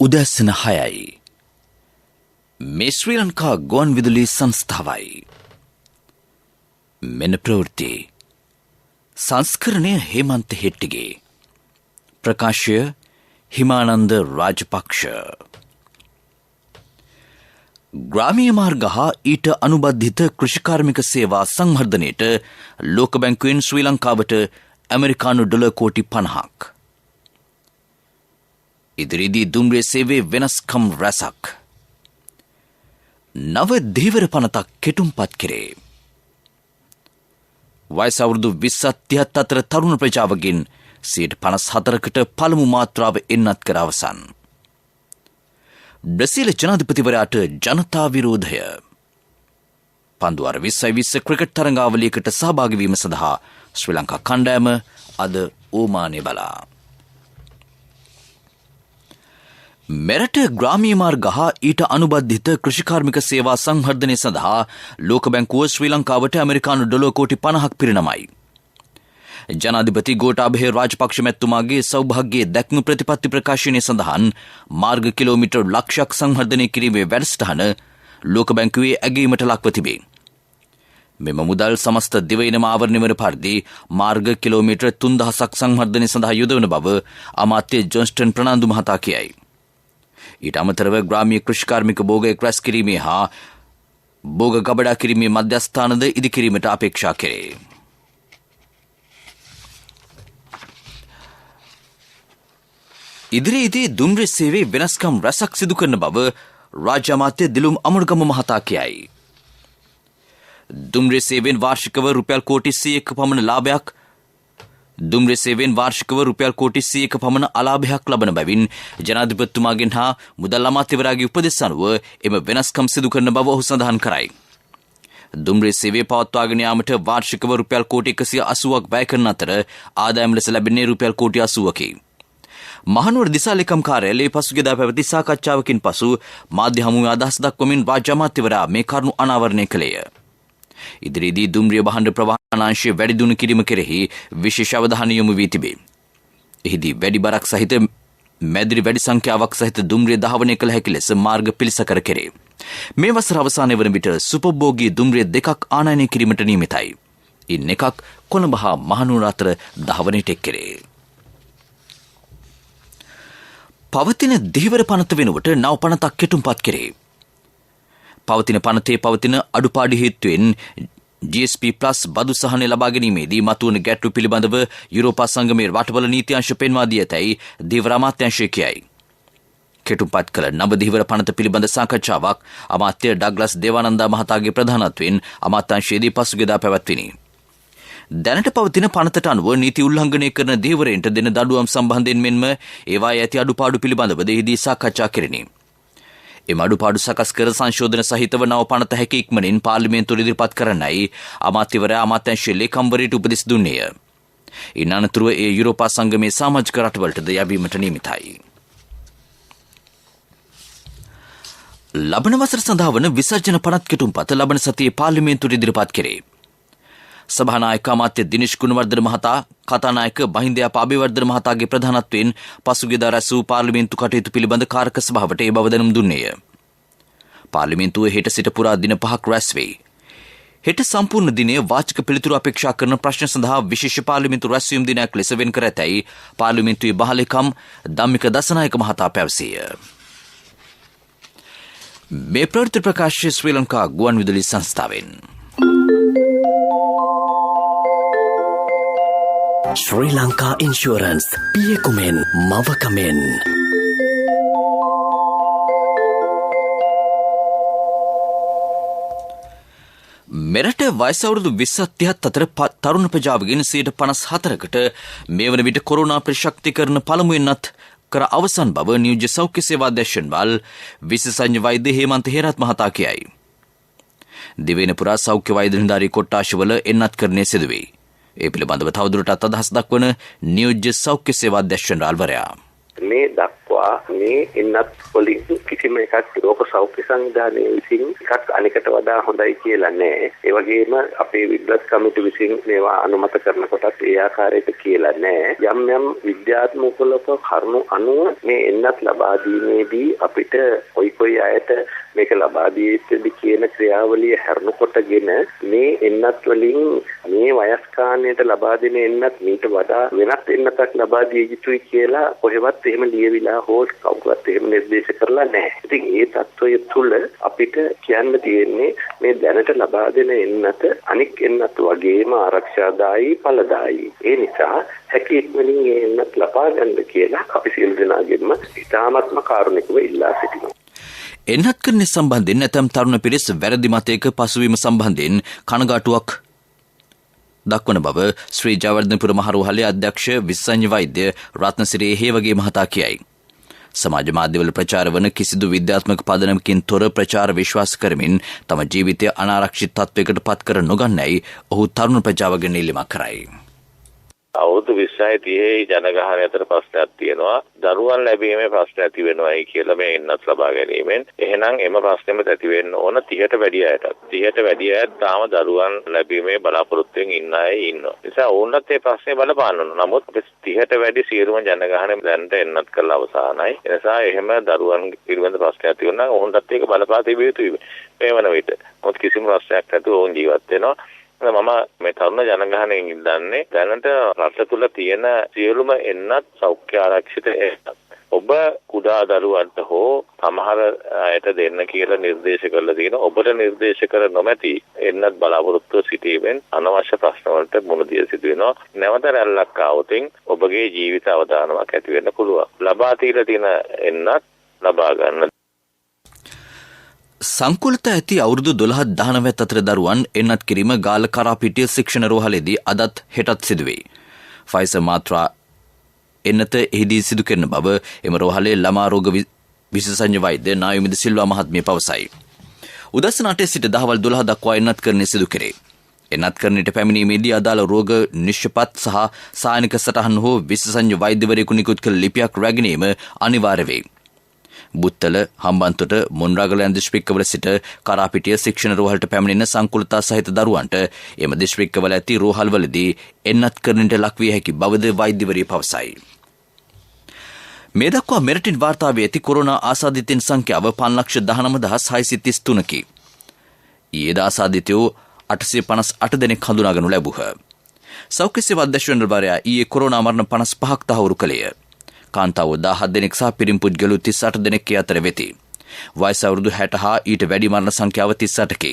උදැසන 6යි. මේ ශ්‍රී ලංකා ගුවන් විදුලි සංස්ථාවයි. මෙන්න ප්‍රවෘත්ති. සංස්කරණය හේමන්ත හෙට්ටිගේ. ප්‍රකාශය හිමානන්ද රාජපක්ෂ. ග්‍රාමීය මාර්ග හා ඊට අනුබද්ධිත කෘෂිකාර්මික සේවා සංවර්ධනයට ලෝක බැංකුවෙන් ශ්‍රී ලංකාවට ඇමරිකානු ඩොලර් කෝටි 50ක්. ඉදිරිදී දුම්රිය සේවයේ වෙනස්කම් රැසක්. නව ධීවර පනතක් කෙටුම්පත් කෙරේ. වයස අවුරුදු 20-30 අතර තරුණ ප්‍රජාවගෙන් 54%කට පළමු මාත්‍රාව එන්නත් කර අවසන්. බ්‍රසීල ජනාධිපතිවරයාට ජනතා විරෝධය. පන්දුවාර 2020 ක්‍රිකට් තරඟාවලියකට සහභාගී වීම සඳහා ශ්‍රී ලංකා කණ්ඩායම අද ඕමානය බලා. මෙරට ග්‍රාමීය මාර්ග හා ඊට අනුබද්ධිත කෘෂිකාර්මික සේවා සංවර්ධනය සඳහා ලෝක බැංකුව ශ්‍රී ලංකාවට ඇමරිකානු ඩොලර් කෝටි 50ක් පිරිනමයි. ජනාධිපති ගෝඨාභය රාජපක්ෂ මැතිතුමාගේ සෞභාග්‍යයේ දැක්ම ප්‍රතිපත්ති ප්‍රකාශනයේ සඳහන් මාර්ග කිලෝමීටර් ලක්ෂයක් සංවර්ධනය කිරීමේ වැඩසටහන ලෝක බැංකුවේ ඇගීමට ලක්ව තිබේ. මෙම මුදල් සමස්ත දිවයිනම ආවරණය වන පරිදි මාර්ග කිලෝමීටර් 3000ක් සංවර්ධනය සඳහා යොදවන බව අමාත්‍ය ජොන්ස්ටන් ප්‍රනාන්දු මහතා කියයි. ඊට අමතරව ග්‍රාමීය කෘෂිකාර්මික භෝගයක් රැස් කිරීමේ හා භෝග ගබඩා කිරීමේ මධ්‍යස්ථානද ඉදිකිරීමට අපේක්ෂා කෙරේ. ඉදිරියේදී දුම්රිය සේවයේ වෙනස්කම් රැසක් සිදු කරන බව රාජ්‍ය අමාත්‍ය දිලුම් අමරගම මහතා කියයි. දුම්රිය සේවයෙන් වාර්ෂිකව රුපියල් කෝටි 100ක පමණ ලාභයක් දුම්රිය සේවයෙන් වාර්ෂිකව රුපියල් කෝටි 100ක පමණ අලාභයක් ලබන බැවින් ජනාධිපතිතුමාගෙන් හා මුදල් අමාත්‍යවරයාගේ උපදෙස් අනුව එම වෙනස්කම් සිදු කරන බව ඔහු සඳහන් කරයි. දුම්රිය සේවය පවත්වාගෙන යාමට වාර්ෂිකව රුපියල් කෝටි 180ක් වැය කරන අතර ආදායම ලෙස ලැබෙන්නේ රුපියල් කෝටි 80කි. මහනුවර දිසා ලේකම් කාර්යාලයේ පසුගියදා පැවති සාකච්ඡාවකින් පසු මාධ්‍ය හමුවේ අදහස් දක්වමින් රාජ්‍ය අමාත්‍යවරයා මේ කරුණු අනාවරණය කළේය. ඉදිරියේදී දුම්රිය භාණ්ඩ ප්‍රවාහනාංශය වැඩි දියුණු කිරීම කෙරෙහි විශේෂ අවධානය යොමු වී තිබේ. එහිදී වැඩි බරක් සහිත මැදිරි වැඩි සංඛ්‍යාවක් සහිත දුම්රිය ධාවනය කළ හැකි ලෙස මාර්ග පිළිසකර කෙරේ. මේ වසර අවසානයේ වන විට සුපභෝගී දුම්රිය 2ක් ආනයනය කිරීමට නියමිතයි. ඉන් එකක් කොළඹ හා මහනුවර අතර ධාවනයට එක් කෙරේ. පවතින ධීවර පනත වෙනුවට නව පනතක් කෙටුම්පත් කෙරේ. පවතින පනතේ පවතින අඩුපාඩු හේතුවෙන් GSP+ බදු සහනය ලබා ගැනීමේදී මතුවන ගැටලු පිළිබඳව යුරෝපා සංගමයේ රටවල නීති අංශ පෙන්වා දී ඇතැයි ධීවර අමාත්‍යාංශය කියයි. කෙටුම්පත් කළ නව ධීවර පනත පිළිබඳ සාකච්ඡාවක් අමාත්‍ය ඩග්ලස් දේවානන්දා මහතාගේ ප්‍රධානත්වයෙන් අමාත්‍යාංශයේදී පසුගියදා පැවැත්විණි. දැනට පවතින පනතට අනුව නීති උල්ලංඝනය කරන ධීවරයන්ට දෙන දඩුවම් සම්බන්ධයෙන් මෙන්ම ඒවායේ ඇති අඩුපාඩු පිළිබඳව එහිදී සාකච්ඡා කෙරිණි. එම අඩුපාඩු සකස් කර සංශෝධන සහිතව නව පනත හැකි ඉක්මනින් පාර්ලිමේන්තුවට ඉදිරිපත් කරන්නයි අමාත්‍යවරයා අමාත්‍යාංශයේ ලේකම්වරයාට උපදෙස් දුන්නේය. ඉන් අනතුරුව ඒ යුරෝපා සංගමයේ සමාජික රටවලටද යැවීමට නියමිතයි. ලබන වසර සඳහා වන විසර්ජන පනත් කෙටුම්පත ලබන සතියේ පාර්ලිමේන්තුවට ඉදිරිපත් කෙරේ. සභානායක අමාත්‍ය දිනේෂ් ගුණවර්ධන මහතා කතානායක බහින්දයාප අබේවර්ධන මහතාගේ ප්‍රධානත්වයෙන් පසුගියදා රැස් වූ පාර්ලිමේන්තු කටයුතු පිළිබඳ කාරක සභාවට ඒ බව දැනුම් දුන්නේය. පාර්ලිමේන්තුව හෙට සිට පුරා දින 5ක් රැස් වෙයි. හෙට සම්පූර්ණ දිනය වාචික පිළිතුරු අපේක්ෂා කරන ප්‍රශ්න සඳහා විශේෂ පාර්ලිමේන්තු රැස්වීම් දිනයක් ලෙස වෙන් කර ඇතැයි පාර්ලිමේන්තුවේ බහලේකම් ධම්මික දසනායක මහතා පැවසීය. මේ ප්‍රවෘත්ති ප්‍රකාශය ශ්‍රී ලංකා ගුවන් විදුලි සංස්ථාවෙන්. ශ්‍රී ලංකා ඉන්ෂුරන්ස් පියකුමෙන් මවකමෙන්. මෙරට වයස අවුරුදු 20-30 අතර තරුණ ප්‍රජාවගෙන් 54%කට මේ වන විට කොරෝනා ප්‍රතිශක්තිකරණ පළමුවෙන්වත් කර අවසන් බව නියෝජ්‍ය සෞඛ්‍ය සේවා අධ්‍යක්ෂණවල් විශේෂඥ වෛද්‍ය හේමන්ත හේරත් මහතා කියයි. දිවයින පුරා සෞඛ්‍ය වෛද්‍ය නිලධාරී කොට්ටාශවල එන්නත්කරණය සිදුවේ. ඒ පිළිබඳව තවදුරටත් අදහස් දක්වන නියෝජ්‍ය සෞඛ්‍ය සේවා අධ්‍යක්ෂණවරයා. මේ දක්වා පවා මේ එන්නත් වලින් කිසිම එකක් රෝග සෞඛ්‍ය සංවිධානයේ විසින් එකක් අනිකට වඩා හොඳයි කියලා නෑ. ඒ වගේම අපේ විද්වත් කමිටු විසින් මේවා අනුමත කරනකොටත් ඒ ආකාරයට කියලා නෑ. යම් යම් විද්‍යාත්මක කරුණු අනුව මේ එන්නත් ලබා දීමේදී අපිට කොයි අයට මේක ලබා දී යුතුද කියන ක්‍රියාවලිය හැරෙනකොටගෙන මේ එන්නත් වලින් මේ වයස්කාණයට ලබා දෙන එන්නත් මීට වඩා වෙනත් එන්නතක් ලබා දිය යුතුයි කියලා කොහෙවත් එහෙම ලියවිලා හෝ කවුරුත් එහෙම නිර්දේශ කරලා නැහැ. ඉතින් ඒ தত্ত্বය තුළ අපිට කියන්න තියෙන්නේ මේ දැනට ලබා දෙන එන්නත අනික් එන්නත් වගේම ආරක්ෂාදායී ඵලදායී. ඒ නිසා හැකි ඉක්මනින් මේ එන්නත් ලබා ගන්න කියලා අපි සියලු දෙනාගෙන්ම ඉතාමත්ම කාරුණිකව ඉල්ලා සිටිනවා. එන්නත් කරන සම්බන්ධයෙන් නැතම් තරුණ පිරිස වැරදි මතයක පසුවීම සම්බන්ධයෙන් කනගාටුවක් දක්වන බව ශ්‍රී ජයවර්ධනපුර මහරෝහලේ අධ්‍යක්ෂ විශේෂඥ වෛද්‍ය රත්නසිරි හේවගේ මහතා කියයි. සමාජ මාධ්‍යවල ප්‍රචාර වන කිසිදු විද්‍යාත්මක පදනමකින් තොර ප්‍රචාර විශ්වාස කරමින් තම ජීවිතය අනාරක්ෂිත තත්වයකට පත් කර නොගන්නයි ඔහු තරුණ ප්‍රජාවගෙන් ඉල්ලීමක් කරයි. අවුරුදු 20යි 30යි ජනගහනය අතර ප්‍රශ්නයක් තියෙනවා. දරුවන් ලැබීමේ ප්‍රශ්න ඇති වෙනවායි කියලා මේ එන්නත් ලබා ගැනීමෙන්. එහෙනම් එම ප්‍රශ්නෙම ඇති වෙන්න ඕන 30ට වැඩි අයටත්. 30ට වැඩි අයත් තාම දරුවන් ලැබීමේ බලාපොරොත්තුෙන් ඉන්න අය ඉන්නවා. ඒ නිසා ඕනත් මේ ප්‍රශ්නේ බලපාන්න ඕන. නමුත් 30ට වැඩි සියලුම ජනගහනය දැනට එන්නත් කරලා අවසానයි. ඒ නිසා එහෙම දරුවන් පිළිබඳ ප්‍රශ්නයක් ඇති වෙනවා නම් ඕනත් ඒක බලපා තිබිය යුතුයි. මේ වන විට මොකද කිසිම ප්‍රශ්නයක් නැතුව ඕන් ජීවත් වෙනවා. මම මේ තරුණ ජනගහනයෙන් ඉල්ලන්නේ දැනට රට තුල තියෙන සියලුම එන්නත් සෞඛ්‍ය ආරක්ෂිත එන්නත් ඔබ කුඩා දරුවන්ට හෝ සමහර අයට දෙන්න කියලා නිර්දේශ කරලා තියෙනවා. ඔබට නිර්දේශ කර නොමැති එන්නත් බලාපොරොත්තු සිටීමෙන් අනවශ්‍ය ප්‍රශ්න වලට මුහුණ දිය සිදු වෙනවා. නැවත රැල්ලක් ආවොතින් ඔබගේ ජීවිත අවදානමක් ඇති වෙන්න පුළුවන්. ලබා තීලා තියෙන එන්නත් ලබා ගන්න. සංකුලත ඇති අවුරුදු 12-19 අතර දරුවන් එන්නත් කිරීම ගාල්ල කරාපිටිය ශික්ෂණ රෝහලේදී අදත් හෙටත් සිදුවේ. ෆයිසර් මාත්‍රා එන්නත එහිදී සිදු කරන බව එම රෝහලේ ළමා රෝග විශේෂඥ වෛද්‍ය නායුමිද සිල්වා මහත්මිය පවසයි. උදැසන 8 සිට දහවල් 12 දක්වා එන්නත් කරන්නේ සිදු කෙරේ. එන්නත් කරන්නට පැමිණීමේදී අදාළ රෝග නිශ්චපත් සහ සායනික සටහන් හෝ විශේෂඥ වෛද්‍යවරයෙකු නිකුත් කළ ලිපියක් රැගෙනීම අනිවාර්ය වේ. බුත්තල හම්බන්තොට මොන්රාගලයන් දිස්ත්‍රික්කවල සිට කරාපිටිය ශික්ෂණ රෝහලට පැමිණෙන සංකුලතා සහිත දරුවන්ට එම දිස්ත්‍රික්කවල ඇති රෝහල්වලදී එන්නත් කරන්නට ලක්විය හැකි බවද වෛද්‍යවරිය පවසයි. මේ දක්වා මෙරටින් වාර්තා වී ඇති කොරෝනා ආසාදිතයින් සංඛ්‍යාව 5,19,633කි. ඊයේද ආසාදිතයෝ 858 දෙනෙක් හඳුනාගනු ලැබුහ. සෞඛ්‍ය සේවා අධ්‍යක්ෂකවරයා ඊයේ කොරෝනා මරණ 55ක් තහවුරු කළේය. කාන්තාවෝ 17 දෙනෙක් සහ පිරිමි පුද්ගලයෝ 38 දෙනෙක් අතර වෙති. වයස අවුරුදු 60 හා ඊට වැඩි මරණ සංඛ්‍යාව 38කි.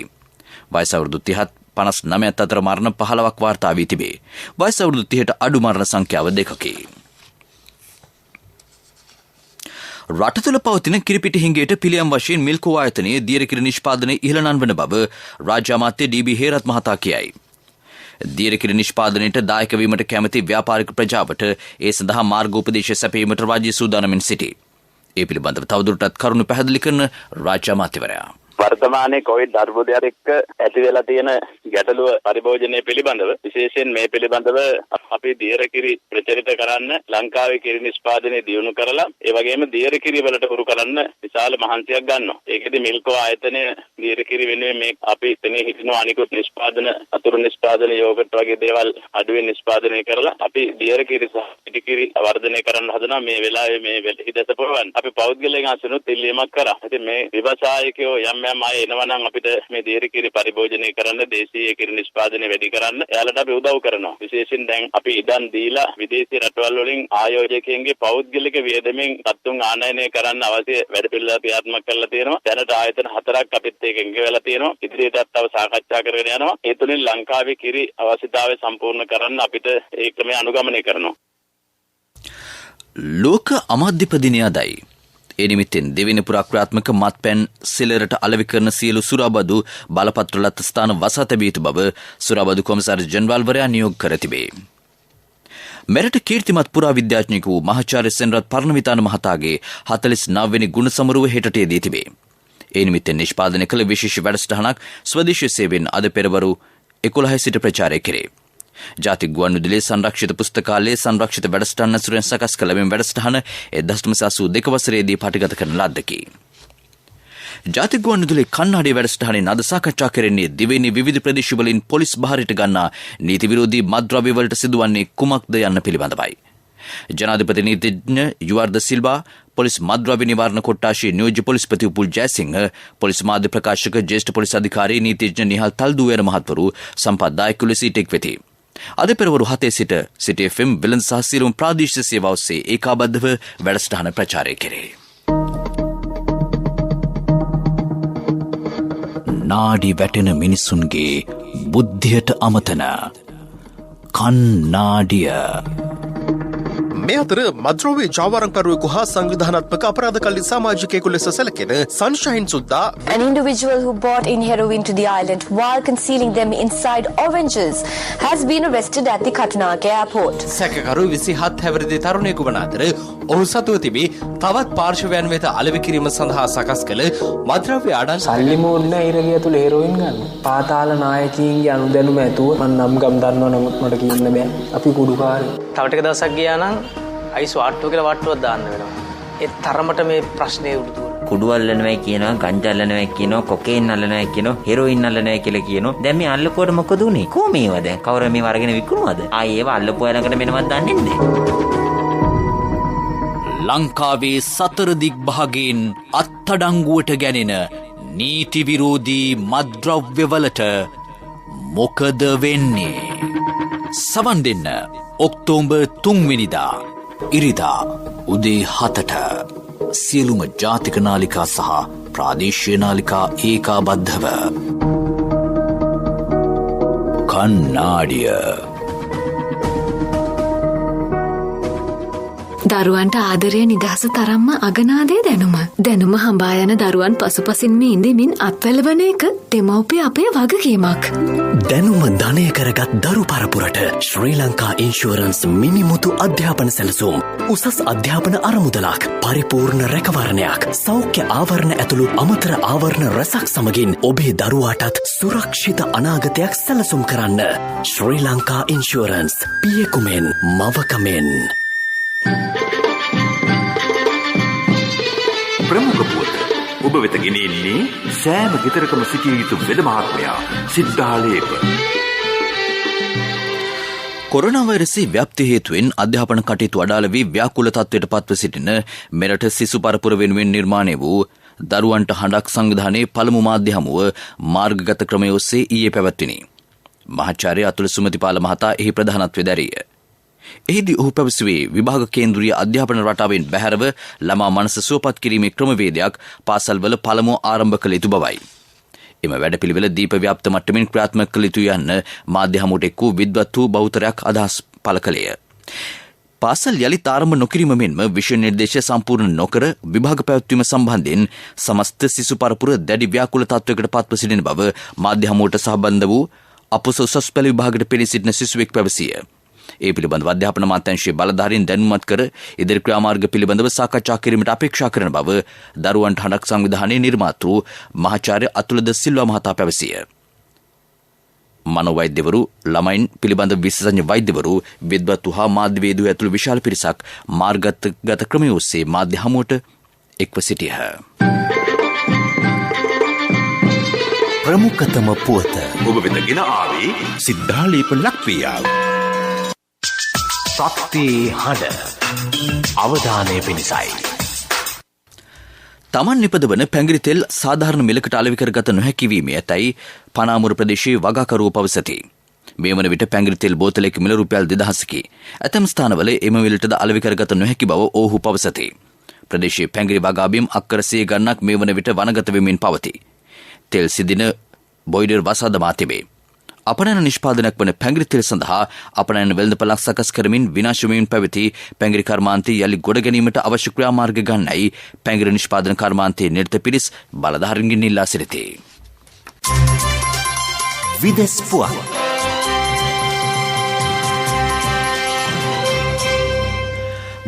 වයස අවුරුදු 30 59 අතර මරණ 15ක් වාර්තා වී තිබේ. වයස අවුරුදු 30ට අඩු මරණ සංඛ්‍යාව 2කි. රට තුළ පවතින කිරිපිටි හිඟයට පිළියම් වශයෙන් මිල්කෝ ආයතනයේ දියරකිරි නිෂ්පාදනය ඉහළ නංවන බව රාජ්‍ය අමාත්‍ය ඩී.බී. හේරත් මහතා කියයි. දියරකිරි නිෂ්පාදනයට දායක වීමට කැමති ව්‍යාපාරික ප්‍රජාවට ඒ සඳහා මාර්ගෝපදේශ සැපයීමට රාජ්‍ය සූදානමින් සිටී. ඒ පිළිබඳව තවදුරටත් කරුණු පැහැදිලි කරන රාජ්‍ය අමාත්‍යවරයා. වර්තමානයේ කොවිඩ් අර්බුදයත් එක්ක ඇති වෙලා තියෙන ගැටලුව පරිභෝජනය පිළිබඳව විශේෂයෙන් මේ පිළිබඳව අපි දියරකිරි ප්‍රචලිත කරන්න ලංකාවේ කිරි නිෂ්පාදනය දියුණු කරලා ඒ වගේම දියරකිරි වලට හුරු කරන්න විශාල මහන්සියක් ගන්නවා. ඒකෙදි මිල්කෝ ආයතනය දියරකිරි වෙනුවෙන් මේ අපි එතනේ හිටින අනිකුත් නිෂ්පාදන අතුරු නිෂ්පාදන යෝගට් වගේ දේවල් අඩුවෙන් නිෂ්පාදනය කරලා අපි දියරකිරි සහ පිටිකිරි වර්ධනය කරන්න හදනවා. මේ වෙලාවේ මේ හිදස පුරවන්න අපි පෞද්ගලිකයන් අසුනුත් ඉල්ලීමක් කරා. ඉතින් මේ ව්‍යවසායකයෝ යම් අය එනවා නම් අපිට මේ දියරකිරි පරිභෝජනය කරන්න දේශීය කිරි නිෂ්පාදනය වැඩි කරන්න එයාලට අපි උදව් කරනවා. විශේෂයෙන් දැන් අපි ඉඩම් දීලා විදේශී රටවල් වලින් ආයෝජකයන්ගේ පෞද්ගලික වියදමෙන් සතුන් ආනයනය කරන්න අවශ්‍ය වැඩපිළිවෙළ ක්‍රියාත්මක කරලා තියෙනවා. දැනට ආයතන 4ක් අපිත් එක්ක එංග වෙලා තියෙනවා. ඉදිරියටත් තව සාකච්ඡා කරගෙන යනවා. ඒ තුලින් ලංකාවේ කිරි අවශ්‍යතාවය සම්පූර්ණ කරන්න අපිට ඒ ක්‍රමය අනුගමනය කරනවා. ලෝක අමාත්‍යපති දිනය අදයි. ඒ නිමිත්තෙන් දෙවෙනි පුරාක්‍රියාත්මක මත්පැන් සිලරට අලෙවි කරන සියලු සුරාබදු බලපත්‍රලත් ස්ථාන වසා තැබිය යුතු බව සුරාබදු කොමසාරි ජෙනරාල්වරයා නියෝග කර තිබේ. මෙරට කීර්තිමත් පුරාවිද්‍යාඥයෙකු වූ මහාචාර්ය සෙනරත් පරණවිතාන මහතාගේ 49 වෙනි ගුණ සමරුව හෙටට යෙදී තිබේ. ඒ නිමිත්තෙන් නිෂ්පාදනය කළ විශේෂ වැඩසටහනක් ස්වදේශීය සේවයෙන් අද පෙරවරු 11 සිට ප්‍රචාරය කෙරේ. ජාතික ගුවන්විදුලියේ සංරක්ෂිත පුස්තකාලයේ සංරක්ෂිත වැඩසටහන ඇසුරෙන් සකස් කළ මෙම වැඩසටහන 1982 වසරේදී පටිගත කරන ලද්දකි. ජාතික ගුවන්විදුලියේ කන්නාඩි වැඩසටහනින් අද සාකච්ඡා කෙරෙන්නේ දිවයිනේ විවිධ ප්‍රදේශවලින් පොලිස් බහරට ගන්නා නීති විරෝධී මත්ද්‍රව්‍ය වලට සිදුවන්නේ කුමක්ද යන්න පිළිබඳවයි. ජනාධිපති නීතිඥ යුවර්ද සිල්වා, පොලිස් මත්ද්‍රව්‍ය නිවාරණ කොට්ටාශයේ නියෝජ්‍ය පොලිස්පති උපුල් ජයසිංහ, පොලිස් මාධ්‍ය ප්‍රකාශක ජ්‍යෙෂ්ඨ පොලිස් අධිකාරී නීතිඥ නිහල් තල්දුවේර මහත්වරු සම්පත්දායක ලෙස සිට වෙති. අද පෙරවරු 7 සිට සිටි FM වෙළඳ සහ සියලුම ප්‍රාදේශීය සේවා ඔස්සේ ඒකාබද්ධව වැඩසටහන ප්‍රචාරය කෙරේ. නාඩි වැටෙන මිනිසුන්ගේ බුද්ධියට අමතන කන්නාඩිය. මේ අතර මද්‍රව්‍ය ජාවාරම්කරුවෙකු හා සංවිධානාත්මක අපරාධකල්ලි සමාජිකයෙකු ලෙස සැලකෙන සන්ෂයින් සුද්දා An individual who brought in heroin to the island while concealing them inside oranges has been arrested at the Katunaka airport. සැකකරු 27 හැවිරිදි තරුණයෙකු වන අතර ඔහු සතුව තිබී තවත් පාර්ශවයන් වෙත අලෙවි කිරීම සඳහා සකස් කළ මද්‍රව්‍ය අඩන් සල්ලි මෝඩ්න ඉරගිය තුල හෙරෝයින් ගන්න. පාතාල නායකයින්ගේ අනුදැනුම ඇතුව මම නම් ගම් දන්නවා නමුත් මට කියන්න බෑ. අපි කුඩුකාරයෝ. තව ටික දවසක් ගියා නම් අයිස් වාට්ටුව කියලා වාට්ටුවක් දාන්න වෙනවා. ඒ තරමට මේ ප්‍රශ්නේ උඩු කුඩු අල්ලනවා කියනවා, ගංජා අල්ලනවා කියනවා, කොකේන් අල්ලනවා කියනවා, හෙරෝයින් අල්ලනවා කියලා කියනවා. දැන් මේ අල්ලපුවට මොකද උනේ? කොහොම මේවා දැන්? කවුරු මේව අරගෙන විකුණුවද? ආයේ ඒව අල්ලපුවා ළඟට මෙනවත් දන්නේ නැද්ද? ලංකාවේ සතර දිග් භාගයෙන් අත්අඩංගුවට ගැනෙන නීති විරෝධී මත්ද්‍රව්‍යවලට මොකද වෙන්නේ? සවන් දෙන්න ඔක්තෝබර් 3 වෙනිදා ඉරිදා උදේ 7ට සියලුම ජාතික නාලිකා සහ ප්‍රාදේශීය නාලිකා ඒකාබද්ධව. කන්නාඩිය. දරුවන්ට ආදරය නිදහස තරම්ම අගනාදේ දැනුම. දැනුම හඹා යන දරුවන් පසුපසින්ම ඉඳමින් අත්වැළවන එක දෙමව්පිය අපේ වගකීමක්. දැනුම ධනය කරගත් දරු පරපුරට ශ්‍රී ලංකා ඉන්ෂුරන්ස් මිනිමුතු අධ්‍යාපන සැලසුම්. උසස් අධ්‍යාපන අරමුදලක්, පරිපූර්ණ රැකවරණයක්, සෞඛ්‍ය ආවරණ ඇතුළු අමතර ආවරණ රැසක් සමගින් ඔබේ දරුවාටත් සුරක්ෂිත අනාගතයක් සැලසුම් කරන්න. ශ්‍රී ලංකා ඉන්ෂුරන්ස්, පියෙකුමෙන් මවකමෙන්. ප්‍රමුඛ පුවත ඔබ වෙත ගෙනෙන්නේ සෑම ගෙදරකම සිටිය යුතු වෙද මහත්මයා සිද්ධාලේප. කොරෝනා වෛරසී ව්‍යාප්තිය හේතුවෙන් අධ්‍යාපන කටයුතු අඩාල වී ව්‍යාකූල තත්ත්වයට පත්ව සිටින මෙරට සිසු පරපුර වෙනුවෙන් නිර්මාණය වූ දරුවන්ට හඬක් සංවිධානයේ පළමු මාධ්‍ය හමුව මාර්ගගත ක්‍රමය ඔස්සේ ඊයේ පැවැත්විණි. මහාචාර්ය අතුල සුමතිපාල මහතා එහි ප්‍රධානත්වය දැරිය. එහිදී ඔහු පැවසුවේ විභාග කේන්ද්‍රීය අධ්‍යාපන රටාවෙන් බැහැරව ළමා මනස සුවපත් කිරීමේ ක්‍රමවේදයක් පාසල්වල පළමුව ආරම්භ කළ යුතු බවයි. එම වැඩපිළිවෙල දීප ව්‍යාප්ත මට්ටමින් ක්‍රියාත්මක කළ යුතු යන්න මාධ්‍ය හමුවට එක් වූ විද්වත් වූ බහුතරයක් අදහස් පළ කළේය. පාසල් යළිත් ආරම්භ නොකිරීම මෙන්ම විෂය නිර්දේශය සම්පූර්ණ නොකර විභාග පැවැත්වීම සම්බන්ධයෙන් සමස්ත සිසු පරපුර දැඩි ව්‍යාකූල තත්ත්වයකට පත්ව සිටින බව මාධ්‍ය හමුවට සහභාගී වූ අපොස උසස් පෙළ විභාගයට පෙනී සිටින සිසුවෙක් පැවසිය. ඒ පිළිබඳව අධ්‍යාපන අමාත්‍යාංශයේ බලධාරීන් දැනුම්මත් කර ඉදිරි ක්‍රියාමාර්ග පිළිබඳව සාකච්ඡා කිරීමට අපේක්ෂා කරන බව දරුවන්ට හඬක් සංවිධානයේ නිර්මාතෘ මහාචාර්ය අතුල ද සිල්වා මහතා පැවසිය. මනෝවෛද්‍යවරු, ළමයින් පිළිබඳ විශේෂඥ වෛද්‍යවරු, විද්වත්තු හා මාධ්‍යවේදීහු ඇතුළු විශාල පිරිසක් මාර්ගගත ක්‍රමය ඔස්සේ මාධ්‍ය හමුවට එක්ව සිටියහ. ප්‍රමුඛතම පුවත ඔබ වෙත ගෙන ආවේ සිද්ධාලේප ලක්පියාව. ශක්තියේ හඬ අවධානය පිණිසයි. තමන් නිපදවන පැංගිරි තෙල් සාධාරණ මිලකට අලෙවි කරගත නොහැකි වීම ඇතැයි පනාමුර ප්‍රදේශයේ වගාකරුවෝ පවසති. මේ වන විට පැංගිරි තෙල් බෝතලයක මිල රුපියල් 2000කි. ඇතැම් ස්ථානවල එම මිලටද අලෙවි කරගත නොහැකි බව ඔවුහු පවසති. ප්‍රදේශයේ පැංගිරි වගාබිම් අක්කර 100 ගණනක් මේ වන විට වනගත වෙමින් පවතී. තෙල් සිදින බොයිලර් වසා දමා තිබේ. අපනයන නිෂ්පාදනයක් වන පැංගිරි තෙල් සඳහා අපනයන වෙළඳපළක් සකස් කරමින් විනාශ වෙමින් පැවති පැංගිරි කර්මාන්තය යලි ගොඩ ගැනීමට අවශ්‍ය ක්‍රියාමාර්ග ගන්නයි පැංගිරි නිෂ්පාදන කර්මාන්තයේ නිරත පිරිස් බලධාරීන්ගෙන් ඉල්ලා සිටිති. විදෙස් පුවත්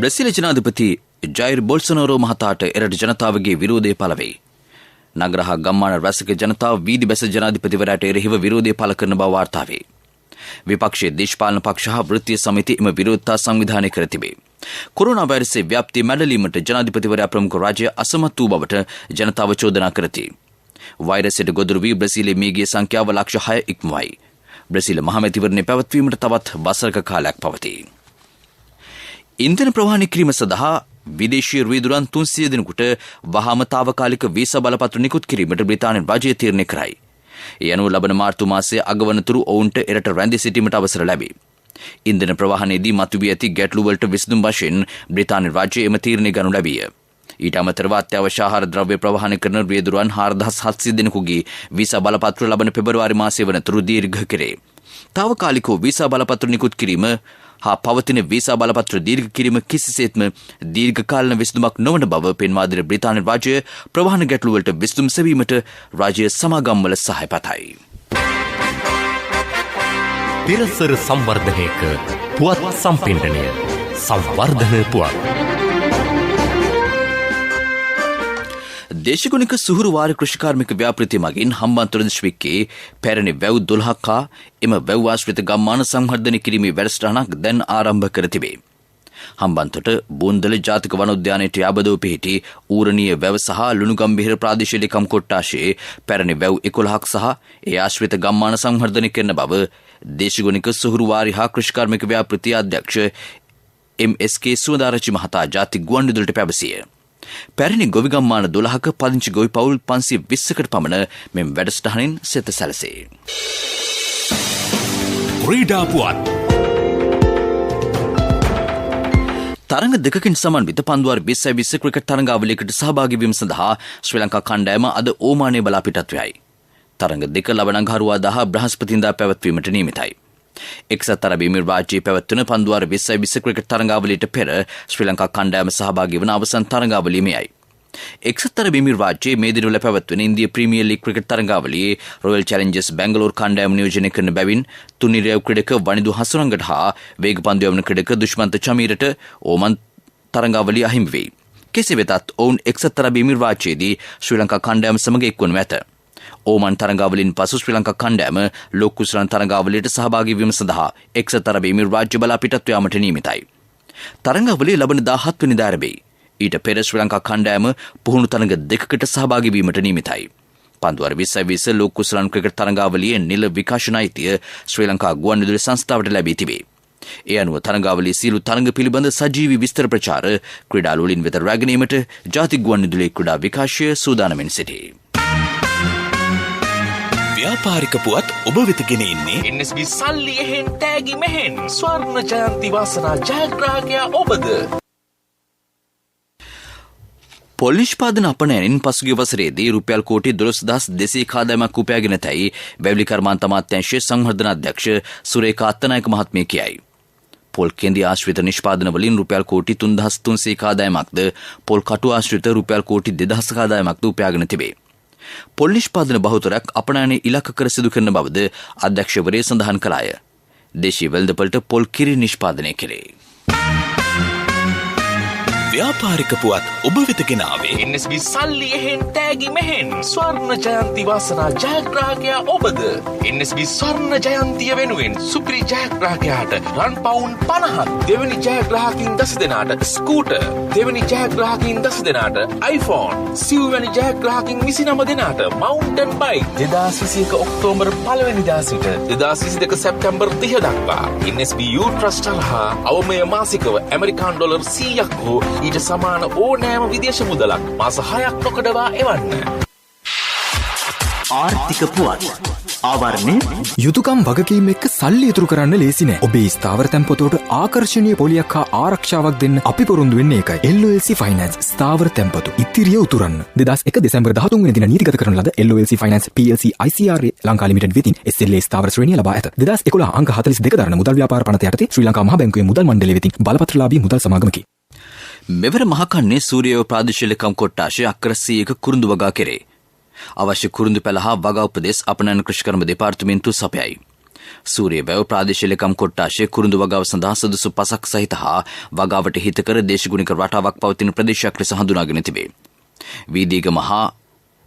බ්‍රසීල ජනාධිපති ජයිර් බොල්සොනාරෝ මහතාට එරට ජනතාවගේ විරෝධය පළ වේ. නගර හා ගම්මාන රැසක ජනතාව වීදි බැස ජනාධිපතිවරයාට එරෙහිව විරෝධය පළ කරන බව වාර්තා වේ. විපක්ෂයේ දේශපාලන පක්ෂ හා වෘත්තීය සමිති එම විරෝධතා සංවිධානය කර තිබේ. කොරෝනා වෛරසයේ ව්‍යාප්තිය මැඩලීමට ජනාධිපතිවරයා ප්‍රමුඛ රාජ්‍ය අසමත් වූ බවට ජනතාව චෝදනා කරති. වෛරසයට ගොදුරු වී බ්‍රසීලයේ මියගිය සංඛ්‍යාව ලක්ෂ 6 ඉක්මවයි. බ්‍රසීල මහමැතිවරණය පැවැත්වීමට තවත් වසරක කාලයක් පවතී. ඉන්ධන ප්‍රවාහනය කිරීම සඳහා විදේශීය රියදුරන් 300 දෙනෙකුට වහාම තාවකාලික වීසා බලපත්‍ර නිකුත් කිරීමට බ්‍රිතාන්‍ය රාජ්‍යය තීරණය කරයි. ඒ අනුව ලබන මාර්තු මාසයේ අගවනතුරු ඔවුන්ට එරට රැඳී සිටීමට අවසර ලැබේ. ඉන්ධන ප්‍රවාහනයේදී මතුවී ඇති ගැටලු වලට විසඳුම් වශයෙන් බ්‍රිතාන්‍ය රාජ්‍යය එම තීරණය ගනු ලැබිය. ඊට අමතරව අත්‍යවශ්‍ය ආහාර ද්‍රව්‍ය ප්‍රවාහනය කරන රියදුරන් 4700 දෙනෙකුගේ වීසා බලපත්‍ර ලබන පෙබරවාරි මාසයේ වනතුරු දීර්ඝ කෙරේ. තාවකාලිකව වීසා බලපත්‍ර නිකුත් කිරීම හා පවතින වීසා බලපත්‍ර දීර්ඝ කිරීම කිසිසේත්ම දීර්ඝකාලීන විසඳුමක් නොවන බව පෙන්වා දෙන බ්‍රිතාන්‍ය රාජ්‍යය ප්‍රවාහන ගැටලු වලට විසඳුම් සෙවීමට රාජ්‍ය සමාගම්වල සහාය පතයි. තිරසර සංවර්ධනයක පුවත් සම්පින්ඩනය සංවර්ධන පුවත්. දේශගුණික සුහුරු වාර කෘෂිකාර්මික ව්‍යාපෘතිය මගින් හම්බන්තොට දිස්ත්‍රික්කයේ පැරණි වැව් 12ක් හා එම වැව් ආශ්‍රිත ගම්මාන සංවර්ධනය කිරීමේ වැඩසටහනක් දැන් ආරම්භ කර තිබේ. හම්බන්තොට බෝන්දල ජාතික වනෝද්‍යානයට යාබදව පිහිටි ඌරණීය වැව සහ ලුණුගම්බිහිර ප්‍රාදේශීය ලේකම් කොට්ටාශයේ පැරණි වැව් 11ක් සහ ඒ ආශ්‍රිත ගම්මාන සංවර්ධනය කරන බව දේශගුණික සුහුරු වාරි හා කෘෂිකාර්මික ව්‍යාපෘතිය අධ්‍යක්ෂ MSK සුවදාරච්චි මහතා ජාතික ගුවන්විදුලියට පැවසිය. පැරණි ගොවි ගම්මාන 12ක පදිංචි ගොවි පවුල් 520කට පමණ මෙම වැඩසටහනින් සෙත සැලසේ. ක්‍රීඩා පුවත්. තරඟ දෙකකින් සමන්විත පන්දුවාර 2020 ක්‍රිකට් තරඟාවලියකට සහභාගී වීම සඳහා ශ්‍රී ලංකා කණ්ඩායම අද ඕමානයේ බලා පිටත් වෙයි. තරඟ දෙක ලබන අඟහරුවාදා හා බ්‍රහස්පතින්දා පැවැත්වීමට නියමිතයි. එක්සත් අරබ් එමිරාජ්‍යයේ පැවැත්වෙන පන්දුවාර 2020 ක්‍රිකට් තරඟාවලියට පෙර ශ්‍රී ලංකා කණ්ඩායම සහභාගී වන අවසන් තරඟාවලිය මෙයයි. එක්සත් අරබ් එමිරාජ්‍යයේ මේ දිනවල පැවැත්වෙන ඉන්දිය ප්‍රීමියර් ලීග් ක්‍රිකට් තරඟාවලියේ රොයල් චැලෙන්ජර්ස් බැංගලෝර් කණ්ඩායම නියෝජනය කරන බැවින් තුනිරයව් ක්‍රීඩක වනිදු හසුරංගට හා වේගපන්දු යවන ක්‍රීඩක දුෂ්මන්ත චමීරට ඕමන් තරඟාවලිය අහිමි වෙයි. කෙසේ වෙතත් ඔවුන් එක්සත් අරබ් එමිරාජ්‍යයේදී ශ්‍රී ලංකා කණ්ඩායම සමග එක්වනු ඇත. ඕමන් තරඟාවලින් පසු ශ්‍රී ලංකා කණ්ඩායම ලෝක කුසලන් තරඟාවලියට සහභාගී වීම සඳහා එක්සත් අරබ් එමිරාජ්‍ය බලා පිටත් යාමට නියමිතයි. තරඟාවලිය ලබන 17 වෙනිදා ආරම්භයි. ඊට පෙර ශ්‍රී ලංකා කණ්ඩායම පුහුණු තරඟ දෙකකට සහභාගී වීමට නියමිතයි. පන්දුවාර 2020 ලෝක කුසලන් ක්‍රිකට් තරඟාවලියේ නිල විකාශන අයිතිය ශ්‍රී ලංකා ගුවන්විදුලි සංස්ථාවට ලැබී තිබේ. ඒ අනුව තරඟාවලියේ සියලු තරඟ පිළිබඳ සජීවී විස්තර ප්‍රචාර ක්‍රීඩාලුවලින් වෙත රැගෙනීමට ජාතික ගුවන්විදුලි ක්‍රීඩා විකාශය සූදානම්ෙන් සිටී. ව්‍යාපාරික පුවත් ඔබ වෙත ගෙන එන්නේ NSB සල්ලි එහෙන් තෑගි මෙහෙන් ස්වර්ණ ජයන්ති වාසනා ජයග්‍රාහකයා ඔබද. පොල් නිෂ්පාදන අපනයනින් පසුගිය වසරේදී රුපියල් කෝටි 12,200 ආදායමක් උපයාගෙන තැයි වැවිලි කර්මාන්ත අමාත්‍යාංශයේ සංවර්ධන අධ්‍යක්ෂ සුරේඛා අත්තනායක මහත්මිය කියයි. පොල් කෙන්දි ආශ්‍රිත නිෂ්පාදන වලින් රුපියල් කෝටි 3,300 ආදායමක්ද පොල් කටු ආශ්‍රිත රුපියල් කෝටි 2,000 ආදායමක්ද උපයාගෙන තිබේ. පොල් නිෂ්පාදන බහුතරයක් අපනයනයේ ඉලක්ක කර සිදු කරන බවද අධ්‍යක්ෂවරයා සඳහන් කළාය. දේශීය වෙළඳපොළට පොල් කිරි නිෂ්පාදනය කෙරේ. ව්‍යාපාරික පුවත් ඔබ වෙත ගෙන ආවේ NSB සල්ලි එහෙන් තෑගි මෙහෙන් ස්වර්ණ ජයන්ති වාසනා ජයග්‍රාහකයා ඔබද. NSB ස්වර්ණ ජයන්තිය වෙනුවෙන් සුපිරි ජයග්‍රාහකයාට රන් පවුන් 50ක්, දෙවැනි ජයග්‍රාහකින් 10 දෙනාට ස්කූටර්, දෙවැනි ජයග්‍රාහකින් 10 දෙනාට iPhone, සිව්වැනි ජයග්‍රාහකින් 29 දෙනාට මවුන්ටන් බයික් 2021 ඔක්තෝබර් 1 වෙනිදා සිට 2022 සැප්තැම්බර් 30 දක්වා NSB Youth Trust හරහා අවමය මාසිකව ඇමරිකානු ඩොලර් 100ක් හෝ ඊට සමාන ඕනෑම විදේශ මුදලක් මාස 6ක් නොකඩවා එවන්න. ආර්ථික පුවත් ආවරණය යුතුකම් වගකීම් එක්ක සල්ලි ඉතුරු කරන්න ලේසි නෑ. ඔබේ ස්ථාවර තැන්පතට ආකර්ශනීය පොලියක් හා ආරක්ෂාවක් දෙන්න අපි පොරොන්දු වෙන්නේ ඒකයි. LOLC Finance ස්ථාවර තැන්පතු ඉතිරිය උතුරන්න. 2001 දෙසැම්බර් 13 වෙනි දින නීතිගත කරන ලද LOLC Finance PLC ICRA Lanka limited වෙතින් SLA ස්ථාවර ශ්‍රේණිය ලබා ඇත. 2011 අංක 42 දරන මුදල් ව්‍යාපාර පනත යටතේ ශ්‍රී ලංකා මහ බැංකුවේ මුදල් මණ්ඩලය වෙතින් බලපත්‍රලාභී මුදල් සමාගමකි. මෙවර මහකන්නේ සූරියව ප්‍රාදේශීය ලේකම් කොට්ටාශය අක්කර 100ක කුරුඳු වගා කෙරේ. අවශ්‍ය කුරුඳු පැල හා වගා උපදෙස් අපනයන කෘෂිකර්ම දෙපාර්තමේන්තුව සපයයි. සූරියව ප්‍රාදේශීය ලේකම් කොට්ටාශය කුරුඳු වගාව සඳහා සුදුසු පසක් සහිත හා වගාවට හිතකර දේශගුණික රටාවක් පවතින ප්‍රදේශයක් ලෙස හඳුනාගෙන තිබේ. වීදීගම හා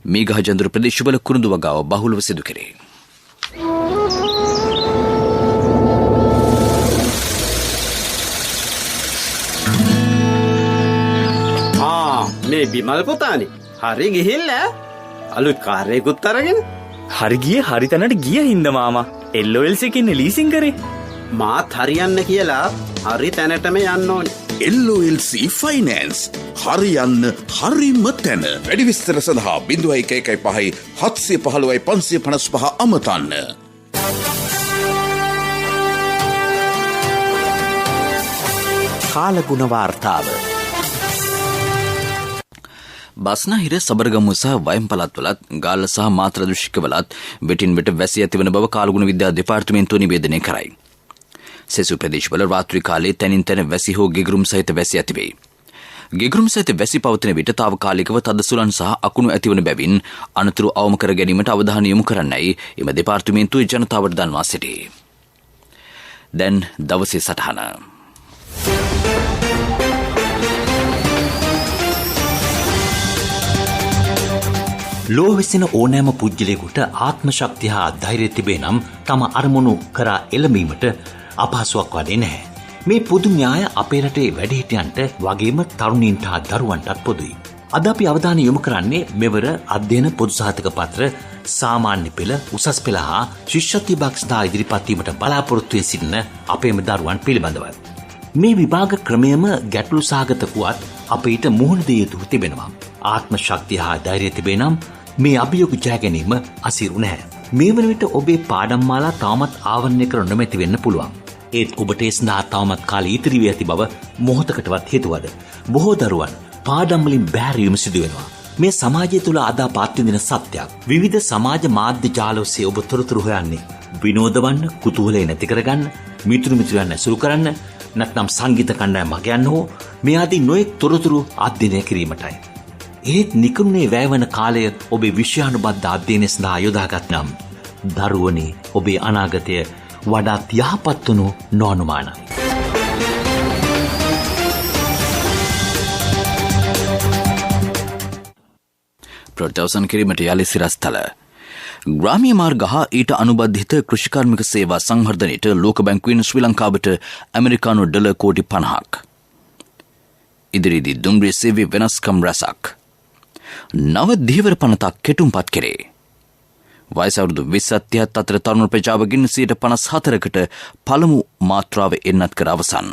මීගහජඳුර ප්‍රදේශවල කුරුඳු වගාව බහුලව සිදු කෙරේ. මේ බිමල් පුතානේ හරි ගිහිල්ලා අලුත් කාර්යයකුත් අරගෙන හරි ගියේ හරි තැනට ගිය හින්දා මාමා LOLC එකේ ලීසින් කරේ මාත් හරියන්න කියලා හරි තැනටම යන්න ඕනේ. LOLC ෆයිනෑන්ස් හරියන්න හරිම තැන. වැඩි විස්තර සඳහා 0115 715 555 අමතන්න. කාලගුණ වාර්තාව. බස්නාහිර සබරගමුව සහ වයම් පළාත්වලත් ගාල්ල සහ මාත්‍ර දෘෂ්ටිකවලත් වෙටින් වෙට වැසී ඇතිවන බව කාලගුණ විද්‍යා දෙපාර්තමේන්තුව නිවේදනය කරයි. සෙසු ප්‍රදේශවල රාත්‍රී කාලයේ තැනින් තැන වැසි හෝ ගෙගුරුම් සහිත වැසි ඇතිවේ. ගෙගුරුම් සහිත වැසි පවතින විට తాවකාලිකව තද සුළං සහ අකුණු ඇතිවන බැවින් අනතුරු අවම කර ගැනීමට අවධානය යොමු කරන්නයි එම දෙපාර්තමේන්තුවේ ජනතාවට දන්වා සිටී. දැන් දවසේ සටහන. ලෝවෙසෙන ඕනෑම පුද්ගලයෙකුට ආත්ම ශක්තිය හා ධෛර්යය තිබේ නම් තම අරමුණු කරා එළඹීමට අපහසුවක් වන්නේ නැහැ. මේ පොදු න්‍යාය අපේ රටේ වැඩිහිටියන්ට වගේම තරුණීන්ට හා දරුවන්ටත් පොදුයි. අද අපි අවධානය යොමු කරන්නේ මෙවර අධ්‍යයන පොදු සහතික පත්‍ර සාමාන්‍ය පෙළ උසස් පෙළ හා ශිෂ්‍යත්ව විභාග ඉදිරිපත් වීමට බලාපොරොත්තු වී සිටින අපේම දරුවන් පිළිබඳව. මේ විභාග ක්‍රමයම ගැටලු සහගත වුවත් අපිට මුහුණ දිය යුතු තිබෙනවා. ආත්ම ශක්තිය හා ධෛර්යය තිබේ නම් මේ අභියෝග ජය ගැනීම අසීරු නැහැ. මේ වන විට ඔබේ පාඩම් මාලා තවමත් ආවරණය කර නොමැති වෙන්න පුළුවන්. ඒත් ඔබට ඒ සඳහා තවමත් කාලය ඉතිරි වී ඇති බව මොහොතකටවත් හේතුවද. බොහෝ දරුවන් පාඩම් වලින් බැහැරීම සිදු වෙනවා. මේ සමාජය තුළ අදා පාත් විඳින සත්‍යයක්. විවිධ සමාජ මාධ්‍ය ජාල ඔස්සේ ඔබ තොරතුරු හොයන්නේ විනෝද වන්න, කුතුහලය නැති කරගන්න, මිතුරන් ඇසුරු කරන්න, නැත්නම් සංගීත කණ්ඩායම් මගයන් හෝ මේ ආදී නොයෙක් තොරතුරු අධ්‍යයනය කිරීමටයි. ඒත් නිකරුණේ වැයවන කාලය ඔබේ විෂයානුබද්ධ අධ්‍යයනය සඳහා යොදාගත් නම් දරුවනේ ඔබේ අනාගතය වඩාත් යහපත් වනු නොඅනුමානයි. ප්‍රවෘත්ති කිරීමට යලි සිරස්තල ග්‍රාමීය මාර්ග හා ඊට අනුබද්ධිත කෘෂිකාර්මික සේවා සංවර්ධනයට ලෝක බැංකුවෙන් ශ්‍රී ලංකාවට ඇමරිකානු ඩොලර් කෝටි 50ක්. ඉදිරියේදී දුම්රිය සේවයේ වෙනස්කම් රැසක්. නව දීවර පනතක් කෙටුම්පත් කෙරේ. වයස අවුරුදු 20 අතර තරුණ ප්‍රජාවකින් 54%කට පළමු මාත්‍රාව එන්නත් කර අවසන්.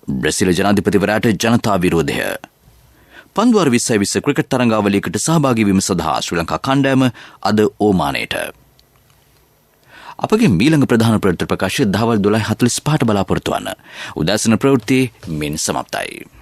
බ්‍රසීල ජනාධිපතිවරයාට ජනතා විරෝධය. පන්දුවර 2020 ක්‍රිකට් තරඟාවලියකට සහභාගී වීම සඳහා ශ්‍රී ලංකා කණ්ඩායම අද ඕමානයට. අපගේ මීළඟ ප්‍රධාන ප්‍රවෘත්ති ප්‍රකාශය දහවල් 12:45ට බලාපොරොත්තු වන්න. උදෑසන ප්‍රවෘත්ති මින් සමාප්තයි.